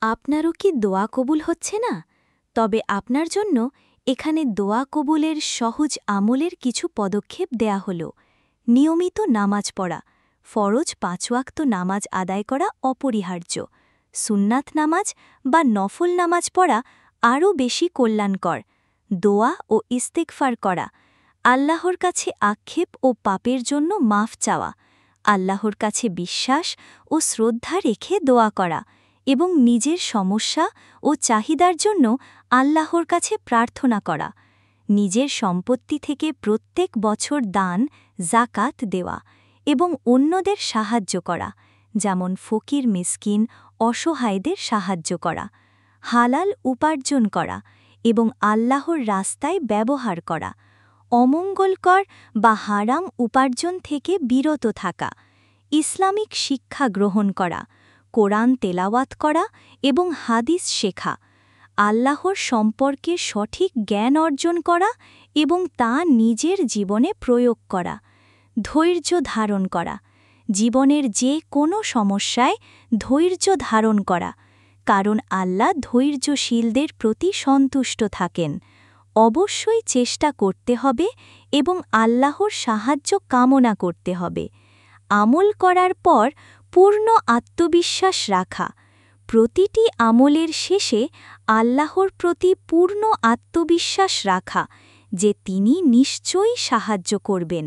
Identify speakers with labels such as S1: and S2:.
S1: আপনারও কি দোয়া কবুল হচ্ছে না? তবে আপনার জন্য এখানে দোয়া কবুলের সহজ আমলের কিছু পদক্ষেপ দেয়া হল। নিয়মিত নামাজ পড়া, ফরজ ৫ ওয়াক্ত নামাজ আদায় করা অপরিহার্য। সুন্নাত নামাজ বা নফল নামাজ পড়া আরও বেশি কল্যাণকর। দোয়া ও ইস্তেগফার করা, আল্লাহর কাছে আক্ষেপ ও পাপের জন্য মাফ চাওয়া, আল্লাহর কাছে বিশ্বাস ও শ্রদ্ধা রেখে দোয়া করা এবং নিজের সমস্যা ও চাহিদার জন্য আল্লাহর কাছে প্রার্থনা করা, নিজের সম্পত্তি থেকে প্রত্যেক বছর দান, জাকাত দেওয়া এবং অন্যদের সাহায্য করা, যেমন ফকির মিসকিন, অসহায়দের সাহায্য করা, হালাল উপার্জন করা এবং আল্লাহর রাস্তায় ব্যবহার করা, অমঙ্গলকর বা হারাম উপার্জন থেকে বিরত থাকা, ইসলামিক শিক্ষা গ্রহণ করা, কোরআন তেলাওয়াত করা এবং হাদিস শেখা, আল্লাহর সম্পর্কে সঠিক জ্ঞান অর্জন করা এবং তা নিজের জীবনে প্রয়োগ করা, ধৈর্য ধারণ করা, জীবনের যে কোনো সমস্যায় ধৈর্য ধারণ করা, কারণ আল্লাহ ধৈর্যশীলদের প্রতি সন্তুষ্ট থাকেন। অবশ্যই চেষ্টা করতে হবে এবং আল্লাহর সাহায্য কামনা করতে হবে। আমল করার পর পূর্ণ আত্মবিশ্বাস রাখা, প্রতিটি আমলের শেষে আল্লাহর প্রতি পূর্ণ আত্মবিশ্বাস রাখা যে তিনি নিশ্চয়ই সাহায্য করবেন।